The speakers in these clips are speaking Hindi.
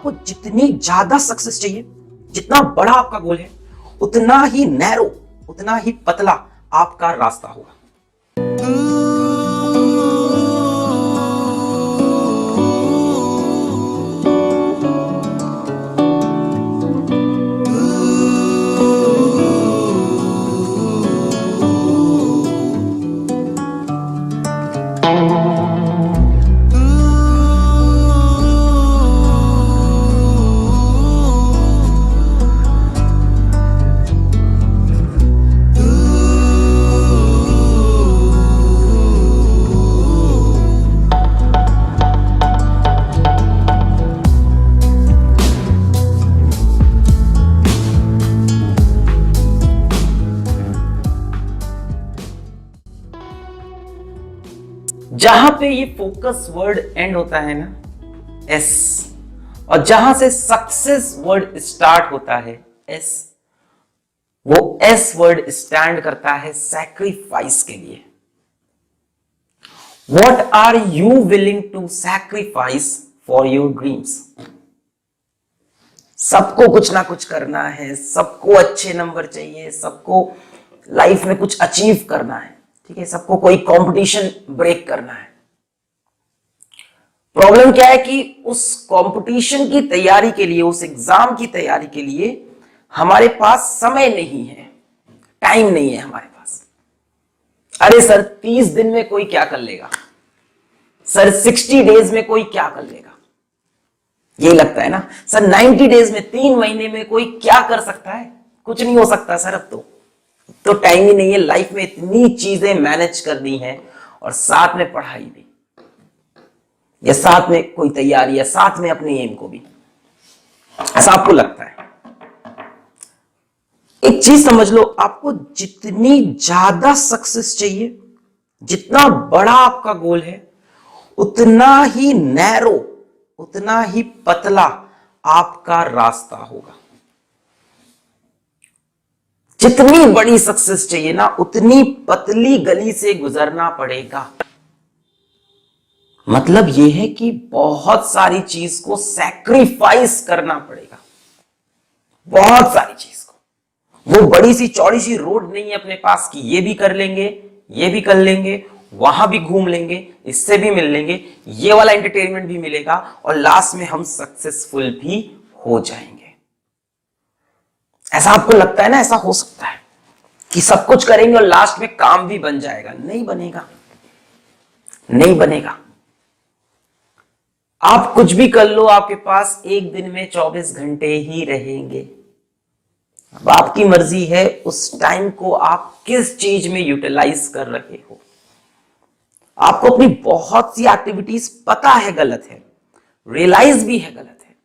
आपको जितनी ज्यादा सक्सेस चाहिए, जितना बड़ा आपका गोल है, उतना ही नैरो, उतना ही पतला आपका रास्ता होगा। जहां पे ये फोकस वर्ड एंड होता है ना, एस, और जहां से सक्सेस वर्ड स्टार्ट होता है, एस, वो एस वर्ड स्टैंड करता है सैक्रिफाइस के लिए। What are you willing to sacrifice for your dreams? सबको कुछ ना कुछ करना है, सबको अच्छे नंबर चाहिए, सबको लाइफ में कुछ अचीव करना है, ठीक है, सबको कोई कंपटीशन ब्रेक करना है। प्रॉब्लम क्या है कि उस कंपटीशन की तैयारी के लिए, उस एग्जाम की तैयारी के लिए हमारे पास समय नहीं है, टाइम नहीं है हमारे पास। अरे सर 30 दिन में कोई क्या कर लेगा, सर 60 डेज में कोई क्या कर लेगा, ये लगता है ना। सर 90 डेज में, 3 महीने में कोई क्या कर सकता है, कुछ नहीं हो सकता सर। अब तो टाइम ही नहीं है, लाइफ में इतनी चीजें मैनेज करनी है, और साथ में पढ़ाई भी, या साथ में कोई तैयारी, या साथ में अपने एम को भी, ऐसा आपको लगता है। एक चीज समझ लो, आपको जितनी ज्यादा सक्सेस चाहिए, जितना बड़ा आपका गोल है, उतना ही नैरो, उतना ही पतला आपका रास्ता होगा। जितनी बड़ी सक्सेस चाहिए ना, उतनी पतली गली से गुजरना पड़ेगा। मतलब यह है कि बहुत सारी चीज को सैक्रिफाइस करना पड़ेगा, बहुत सारी चीज को। वो बड़ी सी चौड़ी सी रोड नहीं है अपने पास कि ये भी कर लेंगे, ये भी कर लेंगे, वहां भी घूम लेंगे, इससे भी मिल लेंगे, ये वाला एंटरटेनमेंट भी मिलेगा, और लास्ट में हम सक्सेसफुल भी हो जाएंगे। ऐसा आपको लगता है ना, ऐसा हो सकता है कि सब कुछ करेंगे और लास्ट में काम भी बन जाएगा? नहीं बनेगा, नहीं बनेगा। आप कुछ भी कर लो, आपके पास एक दिन में 24 घंटे ही रहेंगे। अब आपकी मर्जी है उस टाइम को आप किस चीज में यूटिलाइज कर रहे हो। आपको अपनी बहुत सी एक्टिविटीज पता है गलत है, रियलाइज भी है गलत है,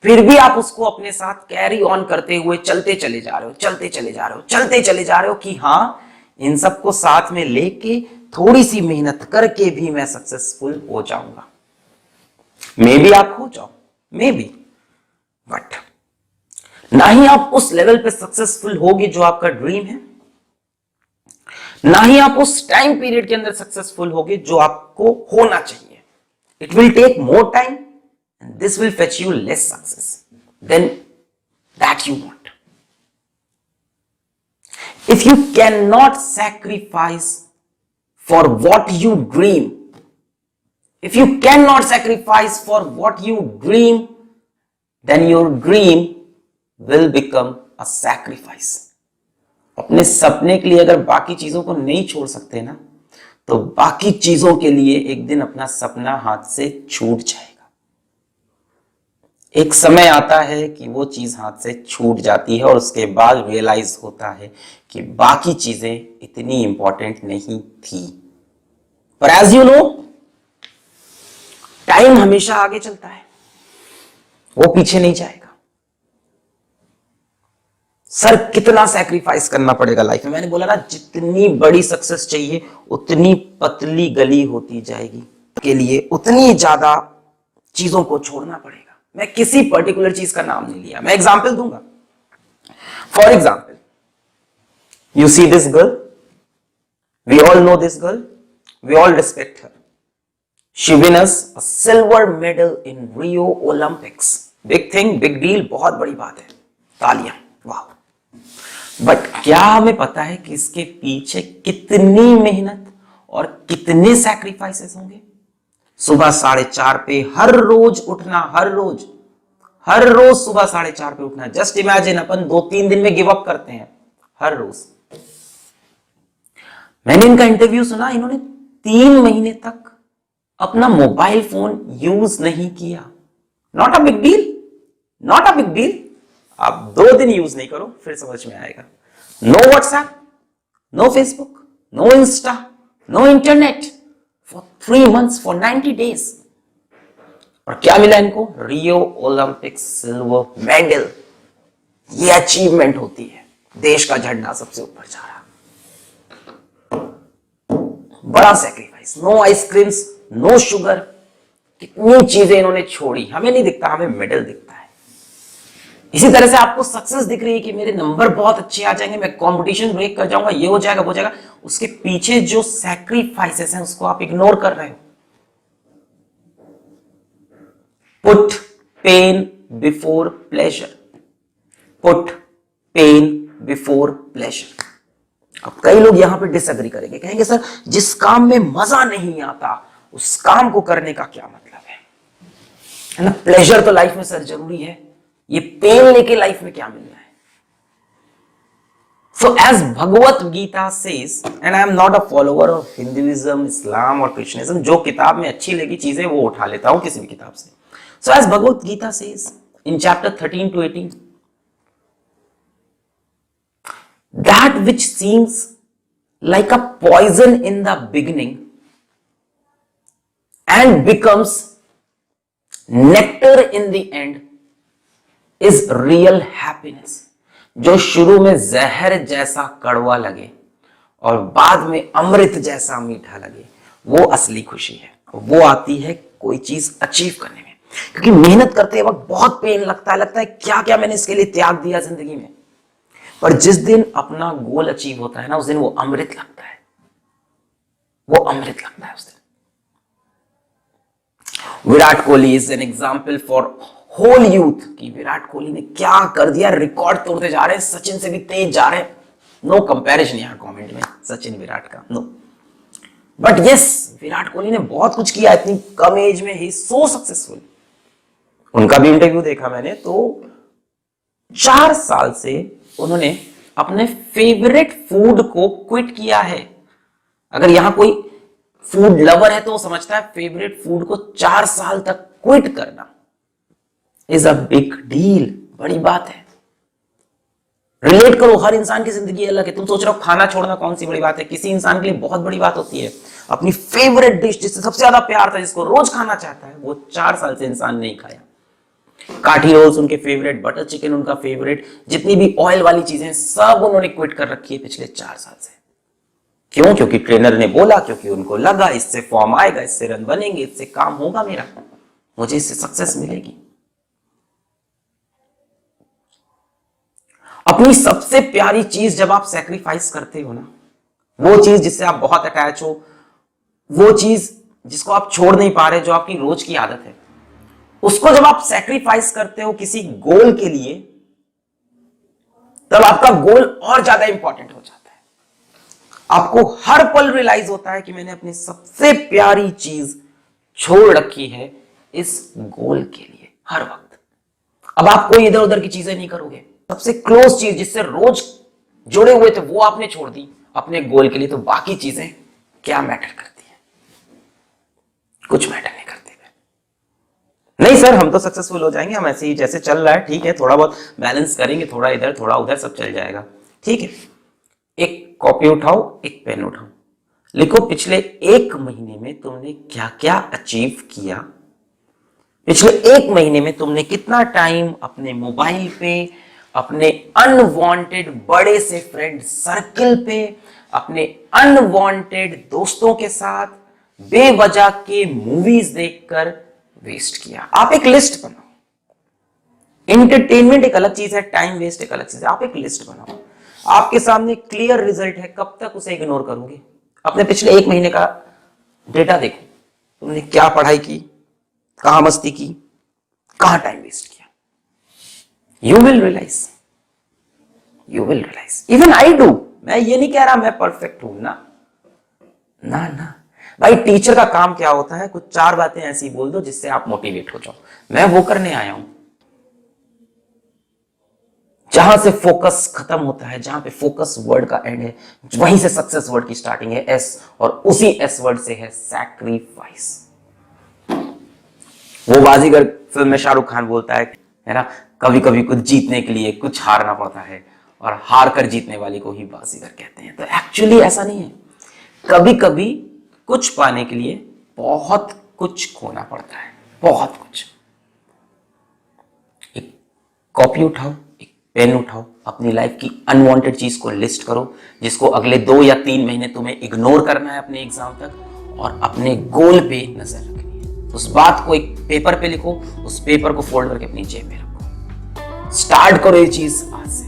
फिर भी आप उसको अपने साथ कैरी ऑन करते हुए चलते चले जा रहे हो, चलते चले जा रहे हो, चलते चले जा रहे हो कि हाँ, इन सबको साथ में लेके थोड़ी सी मेहनत करके भी मैं सक्सेसफुल हो जाऊंगा। मे बी आप हो जाओ, मे बी, बट ना ही आप उस लेवल पे सक्सेसफुल होगे जो आपका ड्रीम है, ना ही आप उस टाइम पीरियड के अंदर सक्सेसफुल होगे जो आपको होना चाहिए। It will take more time and this will fetch you less success than that you want. If you can not sacrifice for what you dream, if you cannot sacrifice for what you dream, then your dream will become a sacrifice. अपने सपने के लिए अगर बाकी चीजों को नहीं छोड़ सकते ना, तो बाकी चीजों के लिए एक दिन अपना सपना हाथ से छूट जाएगा। एक समय आता है कि वो चीज हाथ से छूट जाती है, और उसके बाद रियलाइज होता है कि बाकी चीजें इतनी इंपॉर्टेंट नहीं थी। पर एज यू नो, टाइम हमेशा आगे चलता है, वो पीछे नहीं जाएगा। सर कितना सैक्रिफाइस करना पड़ेगा लाइफ में? मैंने बोला ना, जितनी बड़ी सक्सेस चाहिए उतनी पतली गली होती जाएगी, के लिए उतनी ज्यादा चीजों को छोड़ना पड़ेगा। मैं किसी पर्टिकुलर चीज का नाम नहीं लिया, मैं एग्जांपल दूंगा। For example, you see this girl, we all know this girl, we all respect her. She won us a silver medal in Rio Olympics. Big thing, big deal, बहुत बड़ी बात है, तालियां, वाह। बट क्या हमें पता है कि इसके पीछे कितनी मेहनत और कितने सैक्रिफाइसेस होंगे? सुबह 4:30 पे हर रोज उठना, हर रोज सुबह 4:30 पे उठना। जस्ट इमेजिन, अपन 2-3 दिन में गिव अप करते हैं, हर रोज। मैंने इनका इंटरव्यू सुना, इन्होंने 3 महीने तक अपना मोबाइल फोन यूज नहीं किया। Not a big deal, not a big deal. आप 2 दिन यूज नहीं करो, फिर समझ में आएगा। No WhatsApp, no Facebook, no Insta, no internet for 3 months, for 90 days। और क्या मिला इनको? Rio Olympic silver medal. ये अचीवमेंट होती है, देश का झंडा सबसे ऊपर जा रहा। बड़ा sacrifice, no ice creams, no sugar, कितनी चीजें इन्होंने छोड़ी। हमें नहीं दिखता, हमें मेडल दिखता है। इसी तरह से आपको सक्सेस दिख रही है कि मेरे नंबर बहुत अच्छे आ जाएंगे, मैं कंपटीशन ब्रेक कर जाऊंगा, ये हो जाएगा, वो हो जाएगा। उसके पीछे जो सैक्रिफाइसेस हैं उसको आप इग्नोर कर रहे हो। Put pain before pleasure, put pain before pleasure. अब कई लोग यहां पे डिसएग्री करेंगे, कहेंगे सर जिस काम में मजा नहीं आता उस काम को करने का क्या मतलब है ना? प्लेजर तो लाइफ में सर जरूरी है, ये पेन लेके लाइफ में क्या मिलना है? So as Bhagavad Gita says, and I am not a follower of Hinduism, Islam और Christianism, जो किताब में अच्छी लगी चीजें वो उठा लेता हूं किसी भी किताब से। So as Bhagavad Gita says in chapter 13 to 18, that which seems like a poison in the beginning and becomes nectar in the end is real happiness। जो शुरू में जहर जैसा कड़वा लगे और बाद में अमृत जैसा मीठा लगे, वो असली खुशी है। वो आती है कोई चीज अचीव करने में, क्योंकि मेहनत करते वक्त बहुत पेन लगता है क्या क्या मैंने इसके लिए त्याग दिया जिंदगी में। पर जिस दिन अपना गोल अचीव होता है ना, उस दिन वो अमृत लगता है, वो अमृत लगता है उस दिन। Virat Kohli is an example for whole youth की विराट कोहली ने क्या कर दिया, रिकॉर्ड तोड़ते जा रहे हैं, सचिन से भी तेज जा रहे हैं। नो कंपैरिजन यहां कमेंट में सचिन विराट का, no. But yes, Virat Kohli ने बहुत कुछ किया इतनी कम एज में, ही सो सक्सेसफुल। उनका भी इंटरव्यू देखा मैंने, तो 4 साल से उन्होंने अपने फेवरेट फूड को क्विट किया है। अगर यहां कोई फूड लवर है तो वो समझता है फेवरेट फूड को 4 साल तक क्विट करना इज अ बिग डील, बड़ी बात है। रिलेट करो, हर इंसान की जिंदगी अलग है। तुम सोच रहे हो खाना छोड़ना कौन सी बड़ी बात है, किसी इंसान के लिए बहुत बड़ी बात होती है। अपनी फेवरेट डिश जिससे सबसे ज्यादा प्यार था, जिसको रोज खाना चाहता है, वो 4 साल से इंसान नहीं खाया। काठी रोल्स उनके फेवरेट, बटर चिकन उनका फेवरेट, जितनी भी ऑयल वाली चीजें सब उन्होंने क्विट कर रखी है पिछले 4 साल से। क्यों? क्योंकि ट्रेनर ने बोला, क्योंकि उनको लगा इससे फॉर्म आएगा, इससे रन बनेंगे, इससे काम होगा मेरा, मुझे इससे सक्सेस मिलेगी। अपनी सबसे प्यारी चीज जब आप सैक्रिफाइस करते हो ना, वो चीज जिससे आप बहुत अटैच हो, वो चीज जिसको आप छोड़ नहीं पा रहे, जो आपकी रोज की आदत है, उसको जब आप सैक्रिफाइस करते हो किसी गोल के लिए, तब आपका गोल और ज्यादा इंपॉर्टेंट हो जाता है। आपको हर पल रियलाइज होता है कि मैंने अपनी सबसे प्यारी चीज छोड़ रखी है इस गोल के लिए, हर वक्त। अब आप कोई इधर उधर की चीजें नहीं करोगे, सबसे क्लोज चीज जिससे रोज जुड़े हुए थे वो आपने छोड़ दी अपने गोल के लिए, तो बाकी चीजें क्या मैटर करती है? कुछ मैटर नहीं करती। नहीं सर हम तो सक्सेसफुल हो जाएंगे, हम ऐसे ही जैसे चल रहा है ठीक है, थोड़ा बहुत बैलेंस करेंगे, थोड़ा इधर थोड़ा उधर, सब चल जाएगा, ठीक है। एक कॉपी उठाओ, एक पेन उठाओ, लिखो पिछले 1 महीने में तुमने क्या क्या अचीव किया। पिछले 1 महीने में तुमने कितना टाइम अपने मोबाइल पे, अपने अनवांटेड बड़े से फ्रेंड सर्कल पे, अपने अनवांटेड दोस्तों के साथ बेवजह के मूवीज देखकर वेस्ट किया। आप एक लिस्ट बनाओ। एंटरटेनमेंट एक अलग चीज है, टाइम वेस्ट एक अलग चीज है। आप एक लिस्ट बनाओ, आपके सामने क्लियर रिजल्ट है, कब तक उसे इग्नोर करोगे? अपने पिछले 1 महीने का डेटा देखो, तुमने क्या पढ़ाई की, कहां मस्ती की, कहां टाइम वेस्ट किया। You will realise, you will realise. Even I do, मैं ये नहीं कह रहा मैं परफेक्ट हूं ना ना ना। भाई टीचर का काम क्या होता है, कुछ 4 बातें ऐसी बोल दो जिससे आप मोटिवेट हो जाओ। मैं वो करने आया हूं। जहां से फोकस खत्म होता है, जहां पे फोकस वर्ड का एंड है, वहीं से सक्सेस वर्ड की स्टार्टिंग है, एस, और उसी एस वर्ड से है सैक्रिफाइस। वो बाजीगर फिल्म में शाहरुख खान बोलता है ना, कभी कभी कुछ जीतने के लिए कुछ हारना पड़ता है और हार कर जीतने वाले को ही बाजीगर कहते हैं। तो एक्चुअली ऐसा नहीं है, कभी कभी कुछ पाने के लिए बहुत कुछ खोना पड़ता है, बहुत कुछ। एक कॉपी उठाओ, एक पेन उठाओ, अपनी लाइफ की अनवांटेड चीज को लिस्ट करो, जिसको अगले 2 या 3 महीने तुम्हें इग्नोर करना है अपने एग्जाम तक, और अपने गोल पे नजर रखनी है। उस बात को एक पेपर पे लिखो, उस पेपर को फोल्ड करके अपनी जेब में रखो। स्टार्ट करो ये चीज आज से।